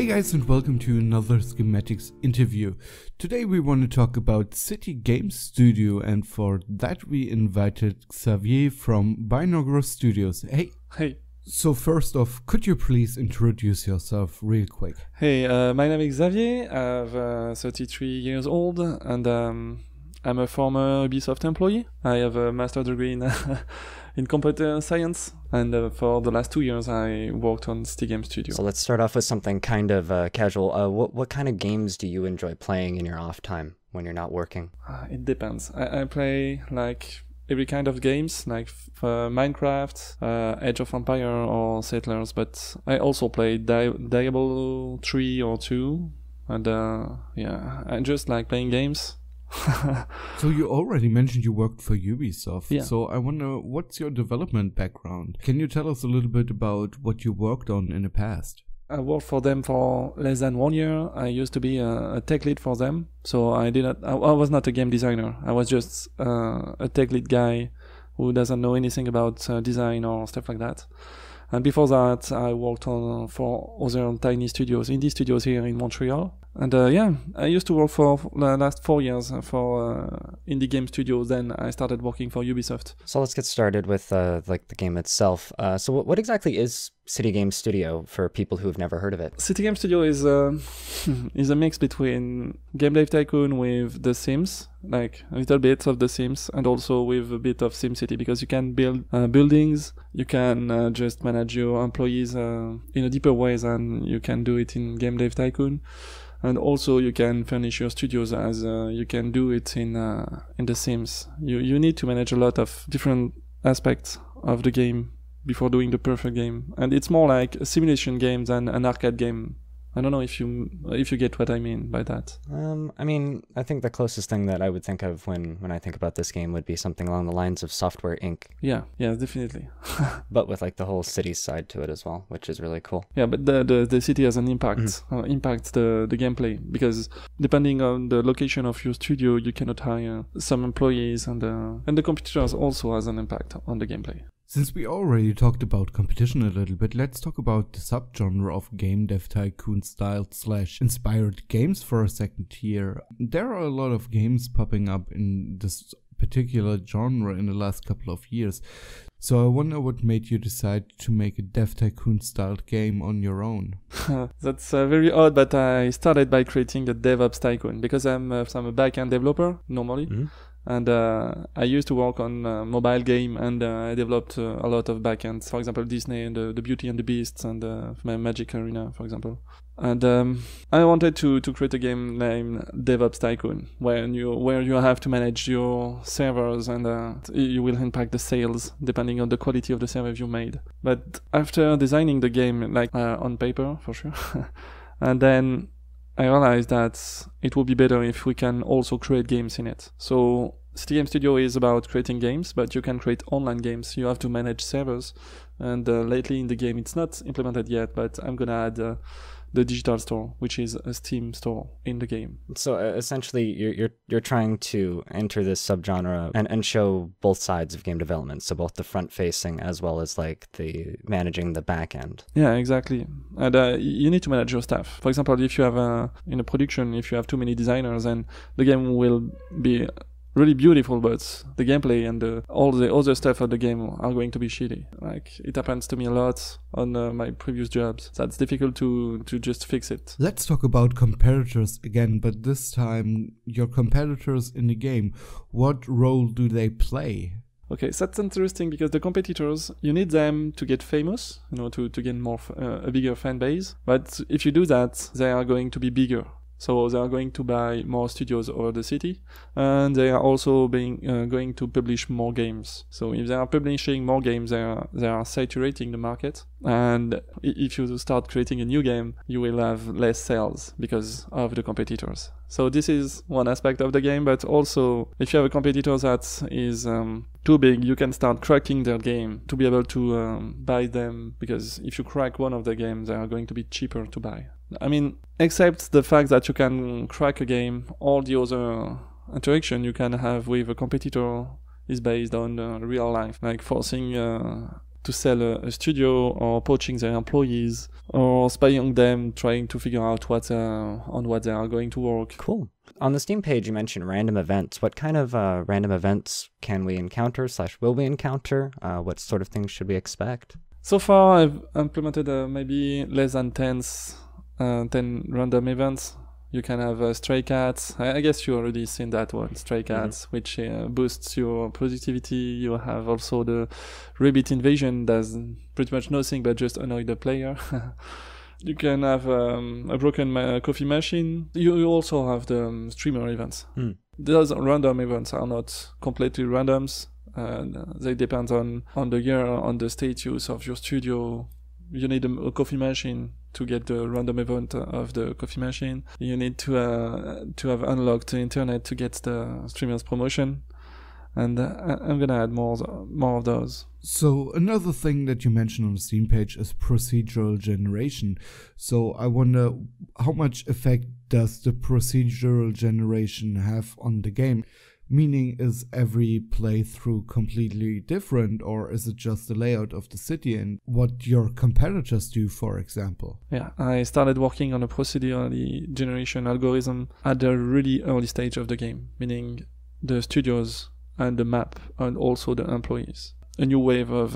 Hey guys, and welcome to another Schematics interview. Today we want to talk about City Game Studio, and for that we invited Xavier from BlindIRL Studios. Hey. So first off, could you please introduce yourself real quick? Hey, my name is Xavier. I'm 33 years old, and I'm a former Ubisoft employee. I have a master's degree in in computer science, and for the last 2 years I worked on City Game Studio. So let's start off with something kind of casual. What kind of games do you enjoy playing in your off time when you're not working? It depends. I play like every kind of games, like Minecraft, Age of Empire or Settlers, but I also play Diablo 3 or 2, and yeah, I just like playing games. So you already mentioned you worked for Ubisoft. Yeah. So I wonder, what's your development background? Can you tell us a little bit about what you worked on in the past? I worked for them for less than 1 year. I used to be a tech lead for them. So I was not a game designer. I was just a tech lead guy who doesn't know anything about design or stuff like that. And before that, I worked on for other tiny studios, indie studios here in Montreal. And yeah, I used to work for the last 4 years for indie game studios. Then I started working for Ubisoft. So let's get started with like the game itself. So what exactly is City Game Studio for people who've never heard of it? City Game Studio is is a mix between Game Dev Tycoon with The Sims, like a little bit of The Sims, and also with a bit of SimCity, because you can build buildings, you can just manage your employees in a deeper way than you can do it in Game Dev Tycoon. And also you can furnish your studios as you can do it in The Sims. You need to manage a lot of different aspects of the game before doing the perfect game. And it's more like a simulation game than an arcade game. I don't know if you get what I mean by that. I mean, I think the closest thing that I would think of when I think about this game would be something along the lines of Software Inc. Yeah, definitely. But with like the whole city side to it as well, which is really cool. Yeah, but the city has an impact, impacts the gameplay, because depending on the location of your studio, you cannot hire some employees, and the competitors also has an impact on the gameplay. Since we already talked about competition a little bit, let's talk about the subgenre of Game Dev Tycoon styled / inspired games for a second here. There are a lot of games popping up in this particular genre in the last couple of years. So I wonder what made you decide to make a Dev Tycoon styled game on your own. That's very odd, but I started by creating a DevOps Tycoon because I'm a backend developer normally. And I used to work on mobile game, and I developed a lot of backends. For example, Disney and the Beauty and the Beasts, and my Magic Arena, for example. And I wanted to create a game named DevOps Tycoon, where you have to manage your servers, and you will impact the sales depending on the quality of the server you made. But after designing the game, like on paper for sure, and then I realized that it would be better if we can also create games in it. So City Game Studio is about creating games, but you can create online games. You have to manage servers, and lately in the game it's not implemented yet, but I'm gonna add the digital store, which is a Steam store in the game. So essentially you're trying to enter this subgenre and show both sides of game development, so both the front facing as well as like the managing the back end. Yeah, exactly. And you need to manage your staff. For example, if you have in a production, if you have too many designers, then the game will be really beautiful, but the gameplay and all the other stuff of the game are going to be shitty. Like, it happens to me a lot on my previous jobs. That's difficult to just fix it. Let's talk about competitors again, but this time your competitors in the game. What role do they play? Okay, so that's interesting, because the competitors, you need them to get famous, to gain more a bigger fan base. But if you do that, they are going to be bigger. So they are going to buy more studios over the city, and they are also going to publish more games. So if they are publishing more games, they are saturating the market. And if you start creating a new game, you will have less sales because of the competitors. So this is one aspect of the game, but also if you have a competitor that is too big, you can start cracking their game to be able to buy them, because if you crack one of the games, they are going to be cheaper to buy. I mean, except the fact that you can crack a game, all the other interaction you can have with a competitor is based on real life, like forcing to sell a studio, or poaching their employees, or spying on them, trying to figure out on what they are going to work. Cool. On the Steam page, you mentioned random events. What kind of random events can we encounter / will we encounter? What sort of things should we expect? So far, I've implemented maybe less than 10 random events. You can have stray cats. I guess you already seen that one, stray cats, which boosts your productivity. You have also the rabbit invasion, does pretty much nothing but just annoy the player. You can have a broken coffee machine. You also have the streamer events. Those random events are not completely randoms. They depend on the year, on the status of your studio. You need a coffee machine to get the random event of the coffee machine. You need to have unlocked the internet to get the streamer's promotion. And I'm gonna add more of those. So another thing that you mentioned on the Steam page is procedural generation. So I wonder, how much effect does the procedural generation have on the game? Meaning, is every playthrough completely different, or is it just the layout of the city and what your competitors do, for example? Yeah, I started working on a procedural generation algorithm at the really early stage of the game, meaning the studios and the map and also the employees. A new wave of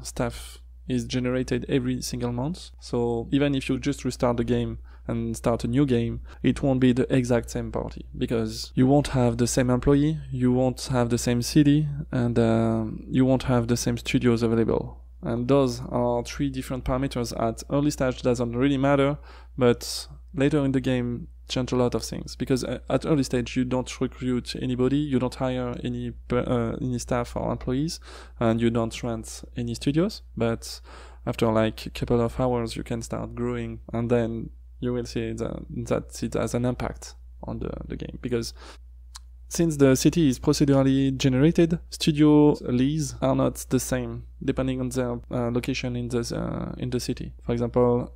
staff is generated every single month. So even if you just restart the game and start a new game, it won't be the exact same party, because you won't have the same employee, you won't have the same city, and you won't have the same studios available. And those are 3 different parameters. At early stage doesn't really matter, but later in the game change a lot of things, because at early stage you don't recruit anybody, you don't hire any staff or employees, and you don't rent any studios. But after like a couple of hours you can start growing, and then you will see that it has an impact on the game, because since the city is procedurally generated, studio leases are not the same depending on their location in the city. For example,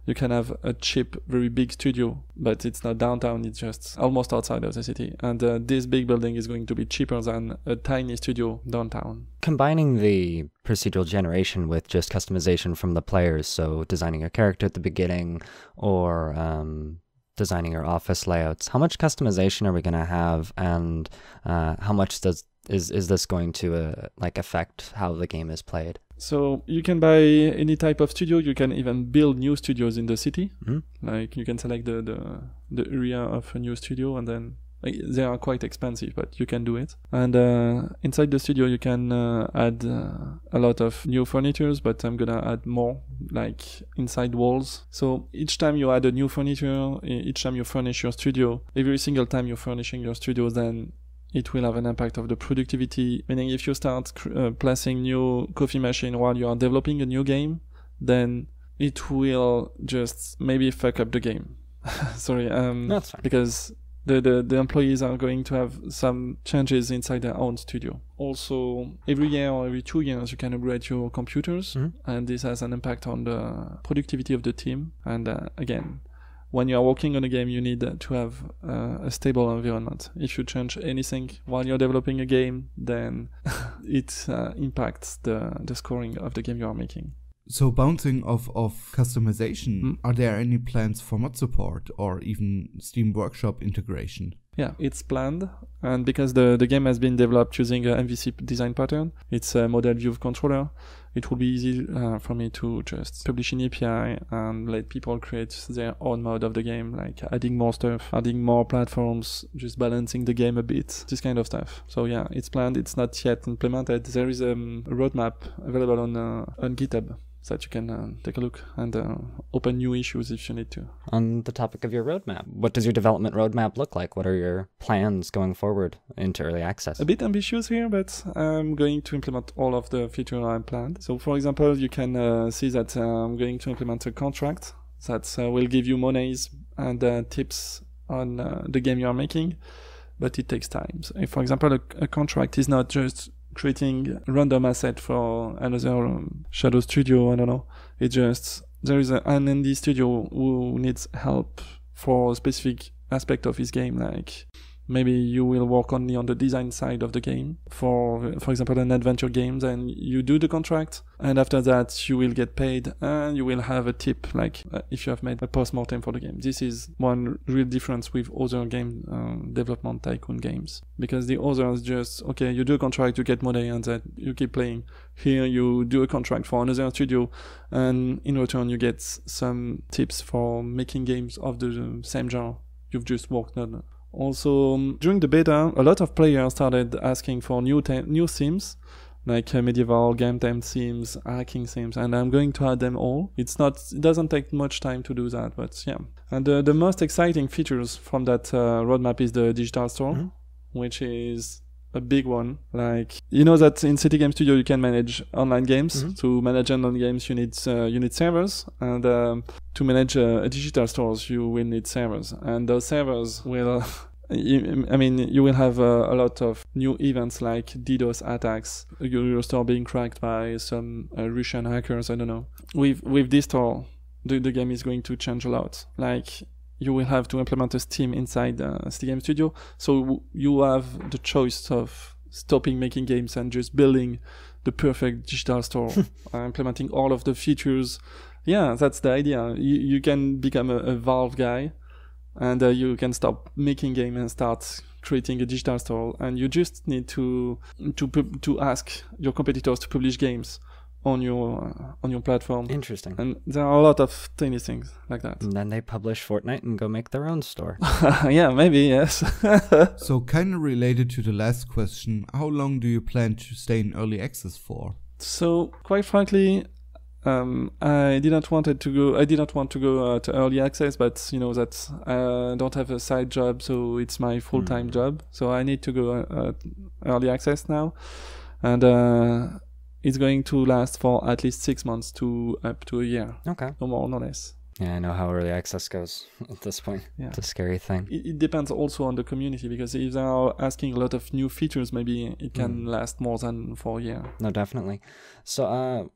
you can have a cheap, very big studio, but it's not downtown, it's just almost outside of the city. And this big building is going to be cheaper than a tiny studio downtown. Combining the procedural generation with just customization from the players, so designing a character at the beginning or designing your office layouts, how much customization are we going to have, and how much is this going to affect how the game is played? So you can buy any type of studio. You can even build new studios in the city. Like you can select the area of a new studio, and then they are quite expensive, but you can do it. And inside the studio you can add a lot of new furnitures, but I'm gonna add more, like inside walls. So each time you add a new furniture, each time you furnish your studio, every single time you're furnishing your studio, then it will have an impact of the productivity. Meaning if you start placing new coffee machine while you are developing a new game, then it will just maybe fuck up the game. Sorry, that's fine. Because the employees are going to have some changes inside their own studio. Also, every year or every 2 years you can upgrade your computers, and this has an impact on the productivity of the team. And again, when you are working on a game, you need to have a stable environment. If you change anything while you're developing a game, then it impacts the scoring of the game you are making. So bouncing off of customization, are there any plans for mod support or even Steam Workshop integration? Yeah, it's planned, and because the game has been developed using a MVC design pattern, it's a model view controller, it will be easy for me to just publish an API and let people create their own mode of the game, like adding more stuff, adding more platforms, just balancing the game a bit, this kind of stuff. So yeah, it's planned, it's not yet implemented. There is a roadmap available on GitHub, so that you can take a look and open new issues if you need to. On the topic of your roadmap, what does your development roadmap look like? What are your plans going forward into early access? A bit ambitious here, but I'm going to implement all of the features I planned. So for example, you can see that I'm going to implement a contract that will give you monies and tips on the game you are making, but it takes time. So if, for example, a contract is not just creating a random asset for another shadow studio, I don't know. It's just, there is an indie studio who needs help for a specific aspect of his game, like maybe you will work only on the design side of the game. For example, an adventure game, then you do the contract, and after that you will get paid, and you will have a tip, like if you have made a post-mortem for the game. This is one real difference with other game development tycoon games, because the others just, okay, you do a contract, you get money, and then you keep playing. Here you do a contract for another studio, and in return you get some tips for making games of the same genre you've just worked on. Also, during the beta, a lot of players started asking for new themes, like medieval game time themes, hacking themes, and I'm going to add them all. It doesn't take much time to do that, but yeah. And the most exciting features from that roadmap is the digital store, which is a big one. Like, you know that in City Game Studio you can manage online games. To manage online games you need servers, and to manage digital stores you will need servers, and those servers will you will have a lot of new events like DDoS attacks, your store being cracked by some Russian hackers, I don't know. With this store, the game is going to change a lot. Like, you will have to implement a Steam inside City Game Studio, so you have the choice of stopping making games and just building the perfect digital store, implementing all of the features. Yeah, that's the idea. You can become a Valve guy, and you can stop making games and start creating a digital store, and you just need to ask your competitors to publish games on your platform. Interesting. And there are a lot of tiny things like that. And then they publish Fortnite and go make their own store. Yeah, maybe, yes. So kind of related to the last question, how long do you plan to stay in early access for? So quite frankly, I didn't want to go to early access, but you know that I don't have a side job, so it's my full-time job. So I need to go early access now, and it's going to last for at least 6 months to up to a year. Okay. No more, no less. Yeah, I know how early access goes at this point. Yeah. It's a scary thing. It depends also on the community, because if they are asking a lot of new features, maybe it can last more than for a year. No, definitely. So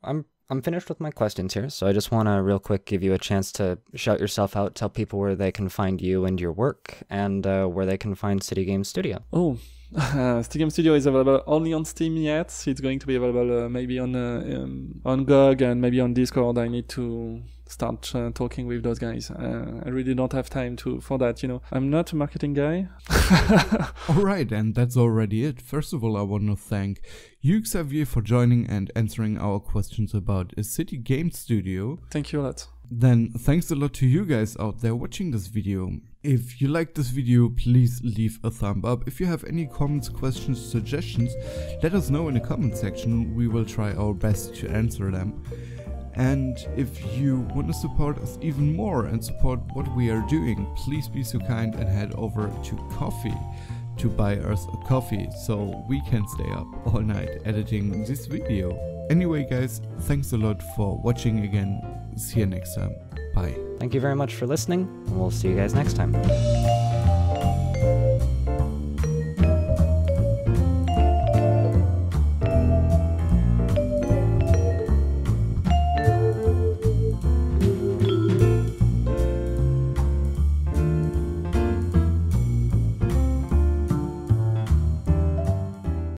I'm finished with my questions here, so I just want to real quick give you a chance to shout yourself out, tell people where they can find you and your work, and where they can find City Game Studio. Oh, City Game Studio is available only on Steam yet. It's going to be available maybe on GOG and maybe on Discord. I need to start talking with those guys. I really don't have time for that, you know. I'm not a marketing guy. Alright, and that's already it. First of all, I want to thank you, Xavier, for joining and answering our questions about a City Game Studio. Thank you a lot. Then thanks a lot to you guys out there watching this video. If you liked this video, please leave a thumb up. If you have any comments, questions, suggestions, let us know in the comment section. We will try our best to answer them. And if you want to support us even more and support what we are doing, please be so kind and head over to Ko-fi to buy us a coffee so we can stay up all night editing this video. Anyway guys, thanks a lot for watching again. See you next time. Bye. Thank you very much for listening, and we'll see you guys next time.